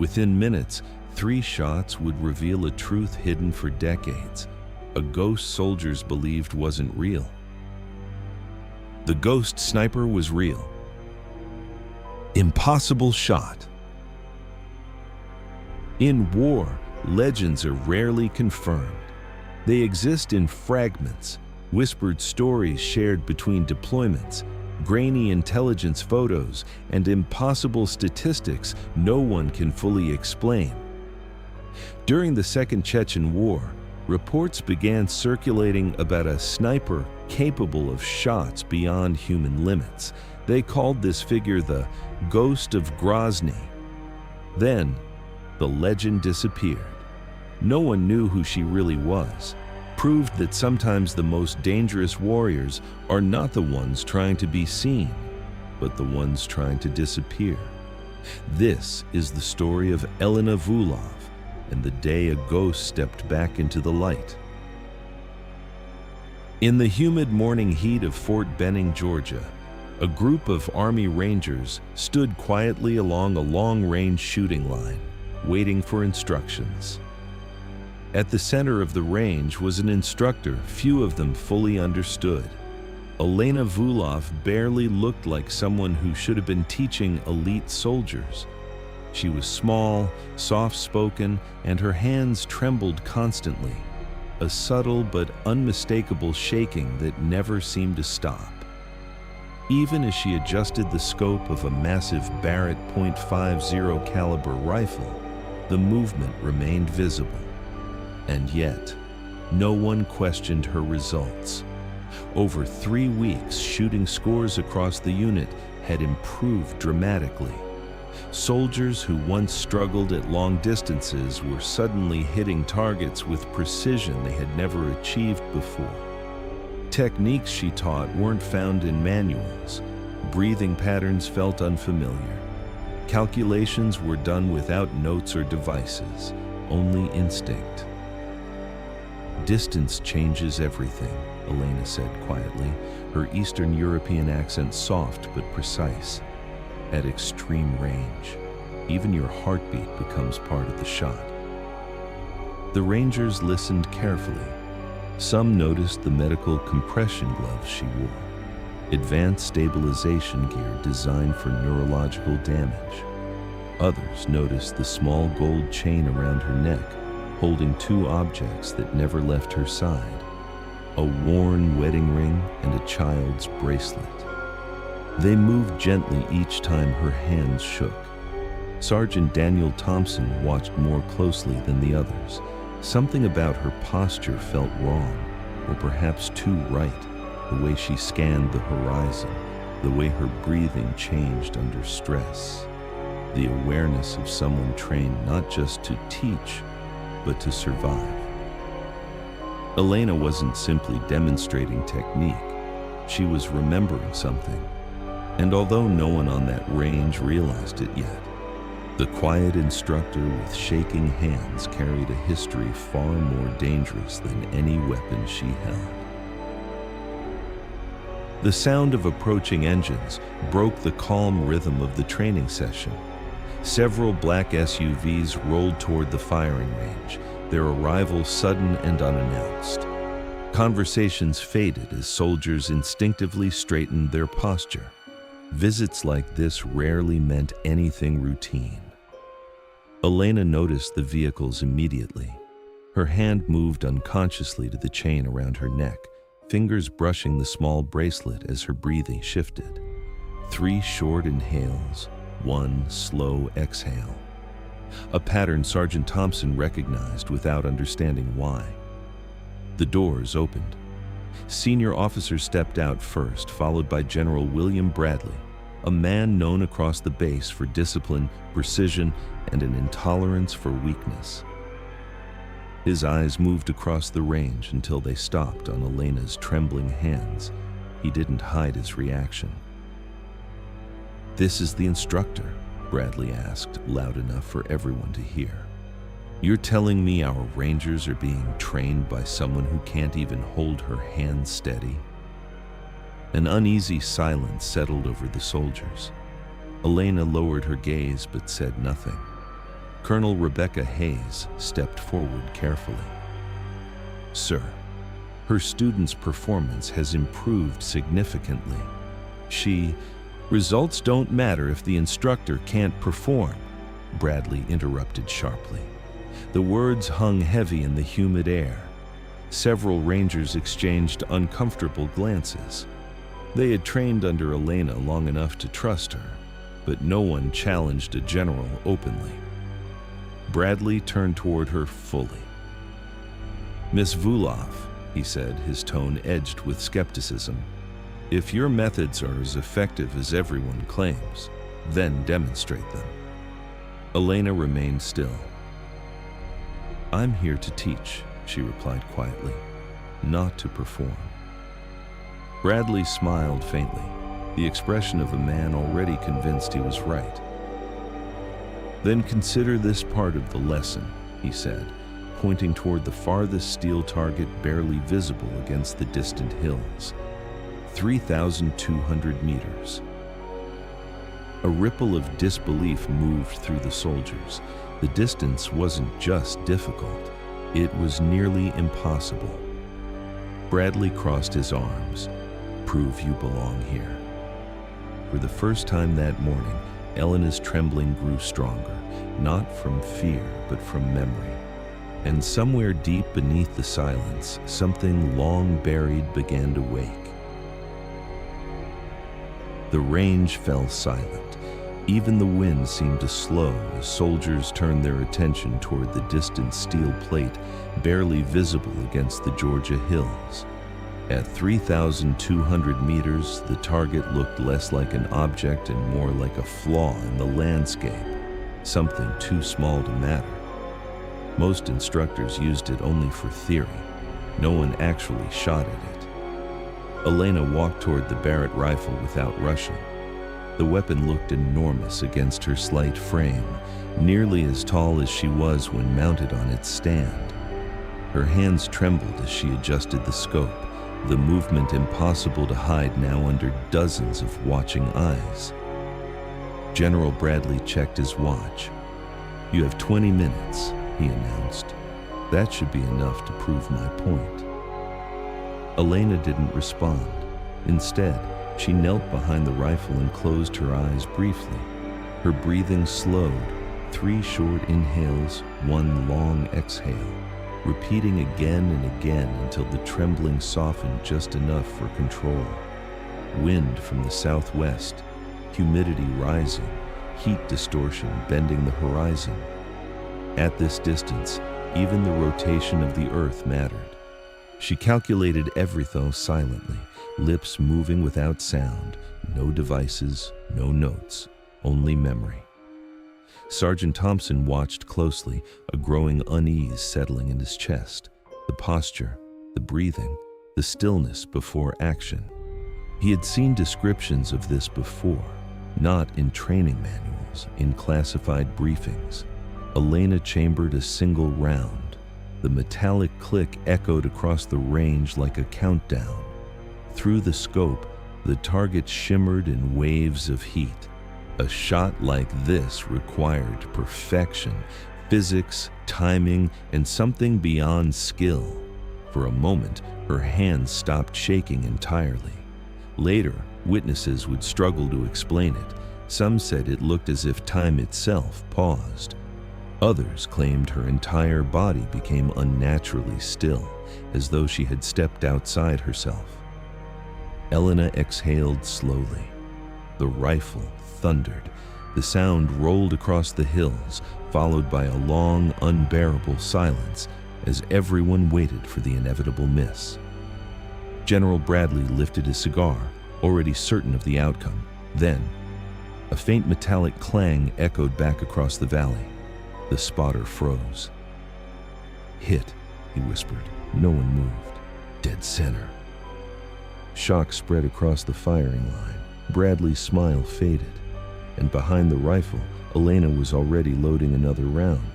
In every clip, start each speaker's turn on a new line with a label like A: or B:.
A: Within minutes, 3 shots would reveal a truth hidden for decades. A ghost soldiers believed wasn't real. The ghost sniper was real. Impossible shot. In war, legends are rarely confirmed. They exist in fragments, whispered stories shared between deployments, grainy intelligence photos, and impossible statistics no one can fully explain. During the Second Chechen War, reports began circulating about a sniper capable of shots beyond human limits. They called this figure the Ghost of Grozny. Then, the legend disappeared. No one knew who she really was. Proved that sometimes the most dangerous warriors are not the ones trying to be seen, but the ones trying to disappear. This is the story of Elena Vulov and the day a ghost stepped back into the light. In the humid morning heat of Fort Benning, Georgia, a group of Army Rangers stood quietly along a long-range shooting line, waiting for instructions. At the center of the range was an instructor few of them fully understood. Elena Vulov barely looked like someone who should have been teaching elite soldiers. She was small, soft-spoken, and her hands trembled constantly, a subtle but unmistakable shaking that never seemed to stop. Even as she adjusted the scope of a massive Barrett .50 caliber rifle, the movement remained visible. And yet, no one questioned her results. Over 3 weeks, shooting scores across the unit had improved dramatically. Soldiers who once struggled at long distances were suddenly hitting targets with precision they had never achieved before. Techniques she taught weren't found in manuals. Breathing patterns felt unfamiliar. Calculations were done without notes or devices, only instinct. "Distance changes everything," Elena said quietly, her Eastern European accent soft but precise. "At extreme range, even your heartbeat becomes part of the shot." The Rangers listened carefully. Some noticed the medical compression gloves she wore, advanced stabilization gear designed for neurological damage. Others noticed the small gold chain around her neck, holding 2 objects that never left her side, a worn wedding ring and a child's bracelet. They moved gently each time her hands shook. Sergeant Daniel Thompson watched more closely than the others. Something about her posture felt wrong, or perhaps too right, the way she scanned the horizon, the way her breathing changed under stress. The awareness of someone trained not just to teach, but to survive. Elena wasn't simply demonstrating technique, she was remembering something. And although no one on that range realized it yet, the quiet instructor with shaking hands carried a history far more dangerous than any weapon she held. The sound of approaching engines broke the calm rhythm of the training session. Several black SUVs rolled toward the firing range, their arrival sudden and unannounced. Conversations faded as soldiers instinctively straightened their posture. Visits like this rarely meant anything routine. Elena noticed the vehicles immediately. Her hand moved unconsciously to the chain around her neck, fingers brushing the small bracelet as her breathing shifted. 3 short inhales, 1 slow exhale. A pattern Sergeant Thompson recognized without understanding why. The doors opened. Senior officers stepped out first, followed by General William Bradley, a man known across the base for discipline, precision, and an intolerance for weakness. His eyes moved across the range until they stopped on Elena's trembling hands. He didn't hide his reaction. "This is the instructor?" Bradley asked, loud enough for everyone to hear. "You're telling me our Rangers are being trained by someone who can't even hold her hand steady?" An uneasy silence settled over the soldiers. Elena lowered her gaze but said nothing. Colonel Rebecca Hayes stepped forward carefully. "Sir, her student's performance has improved significantly. Results don't matter if the instructor can't perform," Bradley interrupted sharply. The words hung heavy in the humid air. Several Rangers exchanged uncomfortable glances. They had trained under Elena long enough to trust her, but no one challenged a general openly. Bradley turned toward her fully. "Miss Vulov," he said, his tone edged with skepticism, "if your methods are as effective as everyone claims, then demonstrate them." Elena remained still. "I'm here to teach," she replied quietly, "not to perform." Bradley smiled faintly, the expression of a man already convinced he was right. "Then consider this part of the lesson," he said, pointing toward the farthest steel target barely visible against the distant hills. 3,200 meters. A ripple of disbelief moved through the soldiers. The distance wasn't just difficult, it was nearly impossible. Bradley crossed his arms. "Prove you belong here." For the first time that morning, Elena's trembling grew stronger, not from fear, but from memory. And somewhere deep beneath the silence, something long buried began to wake. The range fell silent. Even the wind seemed to slow as soldiers turned their attention toward the distant steel plate barely visible against the Georgia hills. At 3,200 meters, the target looked less like an object and more like a flaw in the landscape, something too small to matter. Most instructors used it only for theory. No one actually shot at it. Elena walked toward the Barrett rifle without rushing. The weapon looked enormous against her slight frame, nearly as tall as she was when mounted on its stand. Her hands trembled as she adjusted the scope, the movement impossible to hide now under dozens of watching eyes. General Bradley checked his watch. "You have 20 minutes, he announced. "That should be enough to prove my point." Elena didn't respond. Instead, she knelt behind the rifle and closed her eyes briefly. Her breathing slowed, 3 short inhales, 1 long exhale, repeating again and again until the trembling softened just enough for control. Wind from the southwest, humidity rising, heat distortion bending the horizon. At this distance, even the rotation of the earth mattered. She calculated everything silently, lips moving without sound, no devices, no notes, only memory. Sergeant Thompson watched closely, a growing unease settling in his chest. The posture, the breathing, the stillness before action. He had seen descriptions of this before, not in training manuals, in classified briefings. Elena chambered a single round. The metallic click echoed across the range like a countdown. Through the scope, the target shimmered in waves of heat. A shot like this required perfection, physics, timing, and something beyond skill. For a moment, her hands stopped shaking entirely. Later, witnesses would struggle to explain it. Some said it looked as if time itself paused. Others claimed her entire body became unnaturally still, as though she had stepped outside herself. Elena exhaled slowly. The rifle thundered. The sound rolled across the hills, followed by a long, unbearable silence as everyone waited for the inevitable miss. General Bradley lifted his cigar, already certain of the outcome. Then, a faint metallic clang echoed back across the valley. The spotter froze. "Hit," he whispered. No one moved. Dead center. Shock spread across the firing line. Bradley's smile faded, and behind the rifle, Elena was already loading another round.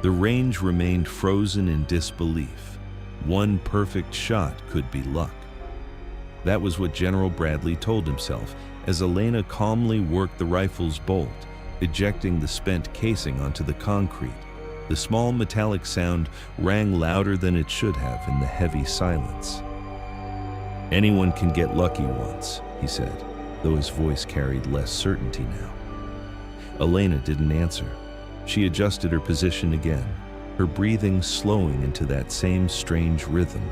A: The range remained frozen in disbelief. One perfect shot could be luck. That was what General Bradley told himself as Elena calmly worked the rifle's bolt, ejecting the spent casing onto the concrete. The small metallic sound rang louder than it should have in the heavy silence. "Anyone can get lucky once," he said, though his voice carried less certainty now. Elena didn't answer. She adjusted her position again, her breathing slowing into that same strange rhythm,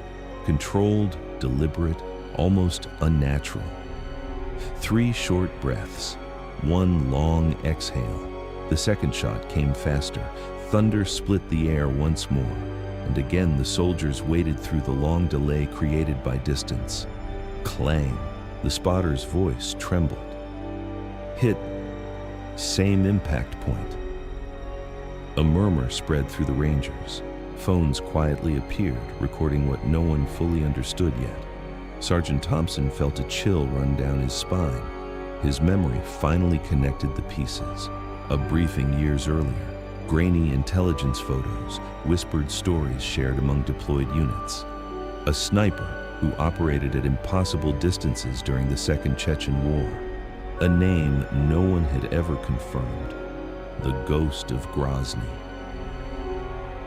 A: controlled, deliberate, almost unnatural. 3 short breaths, 1 long exhale. The second shot came faster. Thunder split the air once more, and again the soldiers waited through the long delay created by distance. Clang. The spotter's voice trembled. Hit. Same impact point. A murmur spread through the Rangers. Phones quietly appeared, recording what no one fully understood yet. Sergeant Thompson felt a chill run down his spine. His memory finally connected the pieces. A briefing years earlier, grainy intelligence photos, whispered stories shared among deployed units. A sniper who operated at impossible distances during the Second Chechen War. A name no one had ever confirmed. The ghost of Grozny.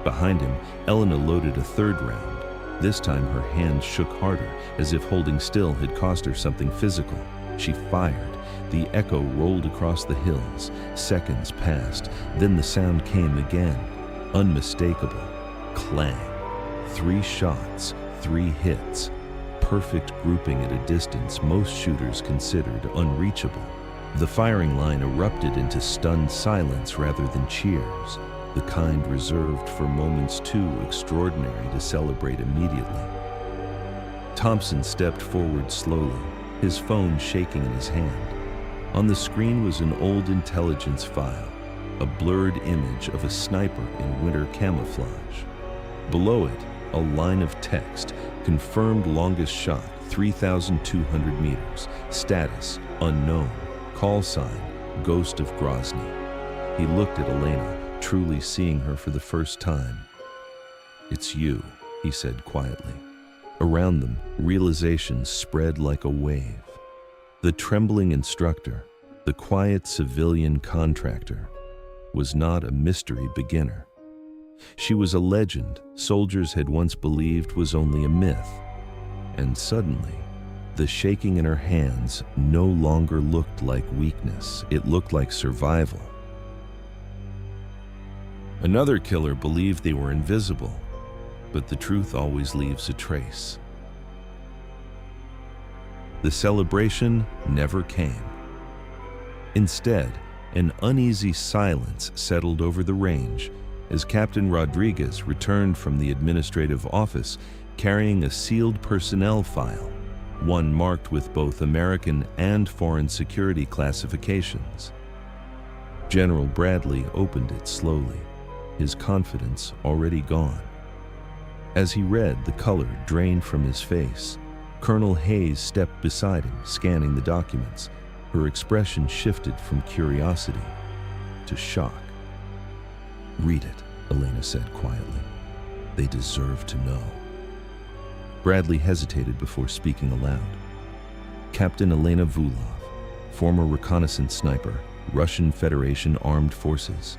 A: Behind him, Elena loaded a 3rd round. This time her hand shook harder, as if holding still had cost her something physical. She fired. The echo rolled across the hills. Seconds passed. Then the sound came again. Unmistakable. Clang. 3 shots, 3 hits. Perfect grouping at a distance most shooters considered unreachable. The firing line erupted into stunned silence rather than cheers, the kind reserved for moments too extraordinary to celebrate immediately. Thompson stepped forward slowly, his phone shaking in his hand. On the screen was an old intelligence file, a blurred image of a sniper in winter camouflage. Below it, a line of text, confirmed longest shot, 3,200 meters, status, unknown, call sign, ghost of Grozny. He looked at Elena, truly seeing her for the first time. "It's you," he said quietly. Around them, realization spread like a wave. The trembling instructor, the quiet civilian contractor, was not a mystery beginner. She was a legend soldiers had once believed was only a myth. And suddenly, the shaking in her hands no longer looked like weakness. It looked like survival. Another killer believed they were invisible, but the truth always leaves a trace. The celebration never came. Instead, an uneasy silence settled over the range as Captain Rodriguez returned from the administrative office carrying a sealed personnel file, one marked with both American and foreign security classifications. General Bradley opened it slowly, his confidence already gone. As he read, the color drained from his face. Colonel Hayes stepped beside him, scanning the documents. Her expression shifted from curiosity to shock. "Read it," Elena said quietly. "They deserve to know." Bradley hesitated before speaking aloud. Captain Elena Vulov, former reconnaissance sniper, Russian Federation Armed Forces.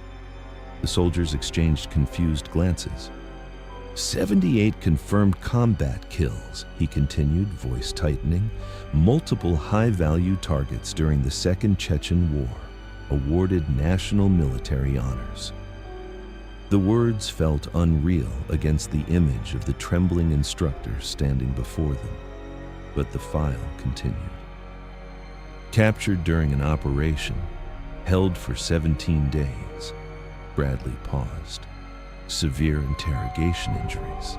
A: The soldiers exchanged confused glances. 78 confirmed combat kills, he continued, voice tightening. Multiple high-value targets during the Second Chechen War, awarded national military honors. The words felt unreal against the image of the trembling instructor standing before them, but the file continued. Captured during an operation, held for 17 days, Bradley paused. Severe interrogation injuries.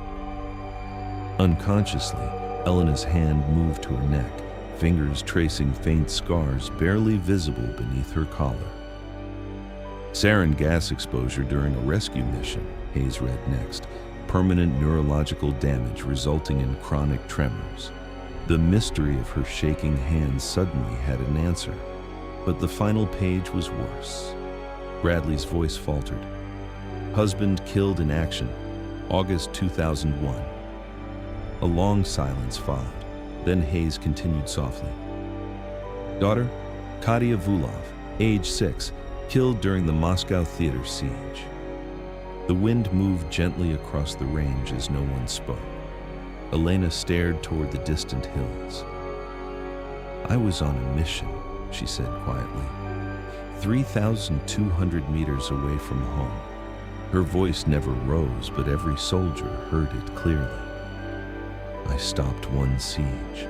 A: Unconsciously, Elena's hand moved to her neck, fingers tracing faint scars barely visible beneath her collar. Sarin gas exposure during a rescue mission, Hayes read next. Permanent neurological damage resulting in chronic tremors. The mystery of her shaking hands suddenly had an answer, but the final page was worse. Bradley's voice faltered. Husband killed in action, August 2001. A long silence followed. Then Hayes continued softly. Daughter, Katia Vulov, age 6, killed during the Moscow theater siege. The wind moved gently across the range as no one spoke. Elena stared toward the distant hills. "I was on a mission," she said quietly, 3,200 meters away from home. Her voice never rose, but every soldier heard it clearly. "I stopped one siege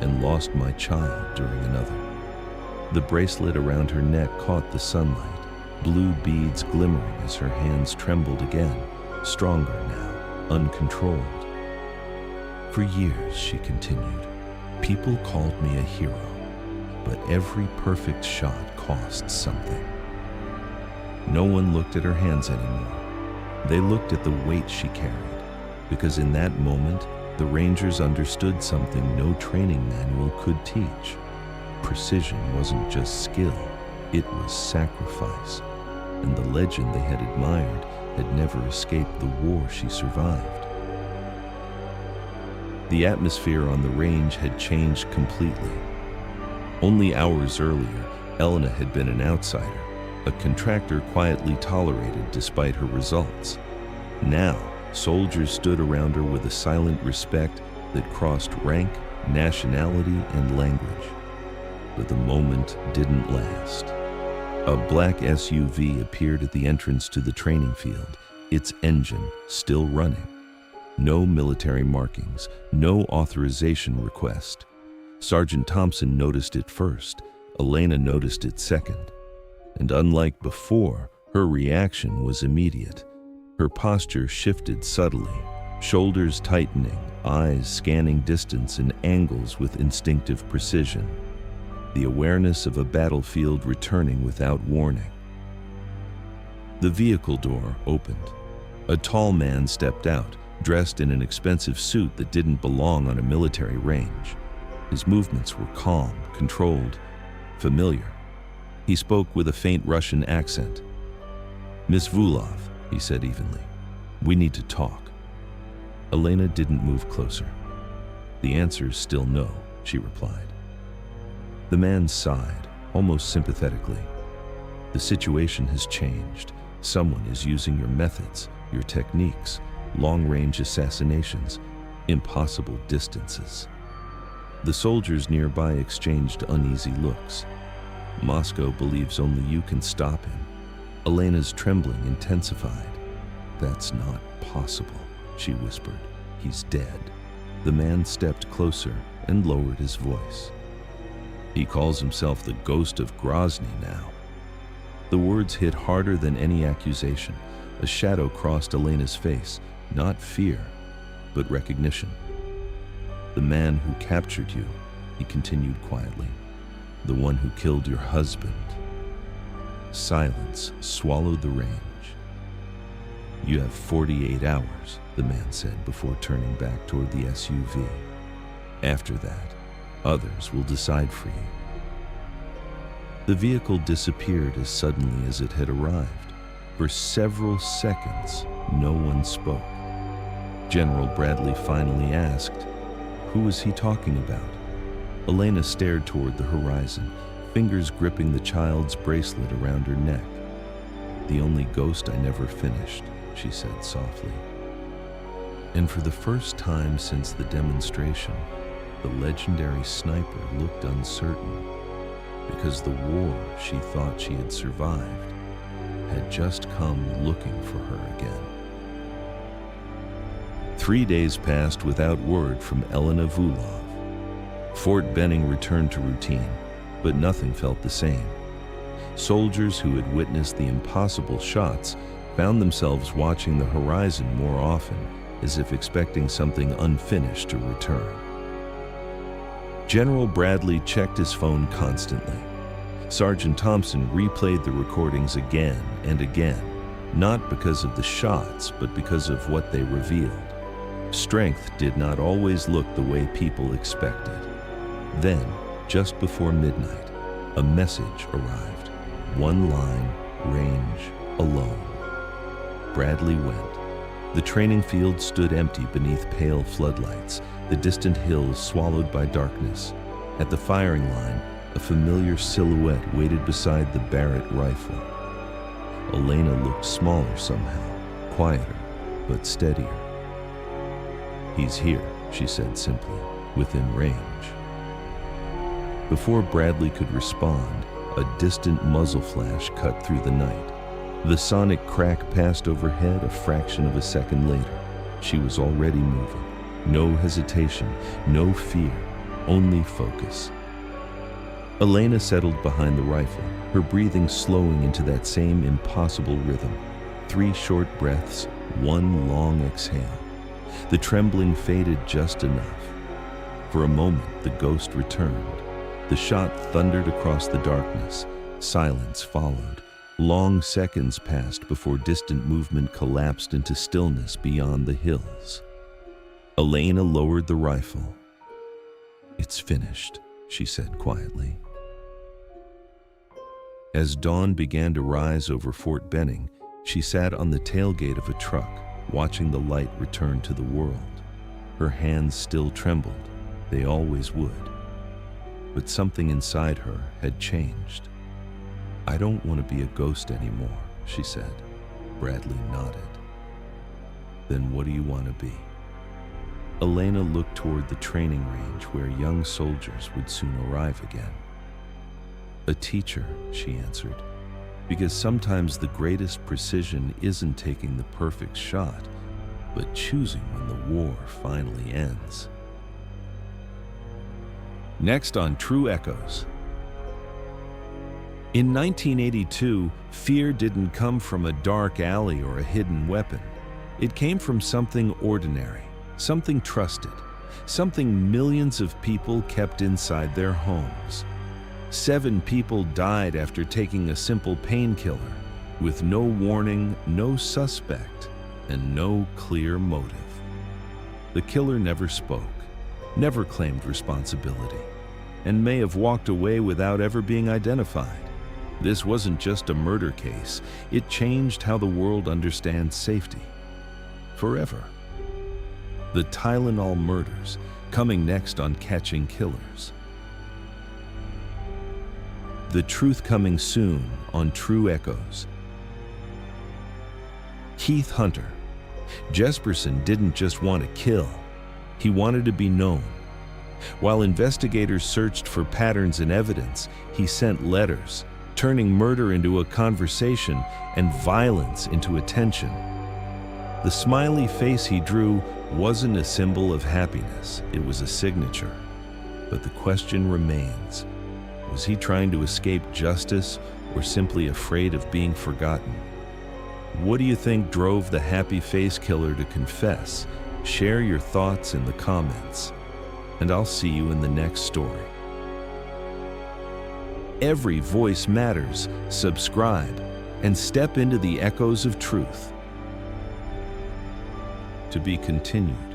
A: and lost my child during another." The bracelet around her neck caught the sunlight, blue beads glimmering as her hands trembled again, stronger now, uncontrolled. "For years," she continued, "people called me a hero, but every perfect shot cost something." No one looked at her hands anymore. They looked at the weight she carried, because in that moment, the Rangers understood something no training manual could teach. Precision wasn't just skill, it was sacrifice, and the legend they had admired had never escaped the war she survived. The atmosphere on the range had changed completely. Only hours earlier, Elena had been an outsider, a contractor quietly tolerated despite her results. Now, soldiers stood around her with a silent respect that crossed rank, nationality, and language. But the moment didn't last. A black SUV appeared at the entrance to the training field, its engine still running. No military markings, no authorization request. Sergeant Thompson noticed it first, Elena noticed it second. And unlike before, her reaction was immediate. Her posture shifted subtly, shoulders tightening, eyes scanning distance and angles with instinctive precision. The awareness of a battlefield returning without warning. The vehicle door opened. A tall man stepped out, dressed in an expensive suit that didn't belong on a military range. His movements were calm, controlled, familiar. He spoke with a faint Russian accent. "Miss Vulov," he said evenly, "we need to talk." Elena didn't move closer. "The answer's still no," she replied. The man sighed, almost sympathetically. "The situation has changed. Someone is using your methods, your techniques, long-range assassinations, impossible distances." The soldiers nearby exchanged uneasy looks. "Moscow believes only you can stop him." Elena's trembling intensified. "That's not possible," she whispered. "He's dead." The man stepped closer and lowered his voice. "He calls himself the ghost of Grozny now." The words hit harder than any accusation. A shadow crossed Elena's face, not fear, but recognition. "The man who captured you," he continued quietly, "the one who killed your husband." Silence swallowed the range. "You have 48 hours, the man said before turning back toward the SUV. "After that, others will decide for you." The vehicle disappeared as suddenly as it had arrived. For several seconds, no one spoke. General Bradley finally asked, "Who was he talking about?" Elena stared toward the horizon, fingers gripping the child's bracelet around her neck. "The only ghost I never finished," she said softly. And for the first time since the demonstration, the legendary sniper looked uncertain, because the war she thought she had survived had just come looking for her again. 3 days passed without word from Elena Vulov. Fort Benning returned to routine, but nothing felt the same. Soldiers who had witnessed the impossible shots found themselves watching the horizon more often, as if expecting something unfinished to return. General Bradley checked his phone constantly. Sergeant Thompson replayed the recordings again and again, not because of the shots, but because of what they revealed. Strength did not always look the way people expected. Then, just before midnight, a message arrived. One line, range, alone. Bradley went. The training field stood empty beneath pale floodlights, the distant hills swallowed by darkness. At the firing line, a familiar silhouette waited beside the Barrett rifle. Elena looked smaller somehow, quieter, but steadier. "He's here," she said simply, "within range." Before Bradley could respond, a distant muzzle flash cut through the night. The sonic crack passed overhead a fraction of a second later. She was already moving. No hesitation, no fear, only focus. Elena settled behind the rifle, her breathing slowing into that same impossible rhythm. 3 short breaths, 1 long exhale. The trembling faded just enough. For a moment, the ghost returned. The shot thundered across the darkness. Silence followed. Long seconds passed before distant movement collapsed into stillness beyond the hills. Elena lowered the rifle. "It's finished," she said quietly. As dawn began to rise over Fort Benning, she sat on the tailgate of a truck, watching the light return to the world. Her hands still trembled. They always would. But something inside her had changed. "I don't want to be a ghost anymore," she said. Bradley nodded. "Then what do you want to be?" Elena looked toward the training range where young soldiers would soon arrive again. "A teacher," she answered, "because sometimes the greatest precision isn't taking the perfect shot, but choosing when the war finally ends." Next on True Echoes. In 1982, fear didn't come from a dark alley or a hidden weapon. It came from something ordinary, something trusted, something millions of people kept inside their homes. 7 people died after taking a simple painkiller, with no warning, no suspect, and no clear motive. The killer never spoke, never claimed responsibility, and may have walked away without ever being identified. This wasn't just a murder case. It changed how the world understands safety. Forever. The Tylenol murders, coming next on Catching Killers. The truth coming soon on True Echoes. Keith Hunter Jesperson didn't just want to kill. He wanted to be known. While investigators searched for patterns and evidence, he sent letters, turning murder into a conversation and violence into attention. The smiley face he drew wasn't a symbol of happiness, it was a signature. But the question remains, was he trying to escape justice or simply afraid of being forgotten? What do you think drove the happy face killer to confess? Share your thoughts in the comments, and I'll see you in the next story. Every voice matters. Subscribe and step into the echoes of truth. To be continued.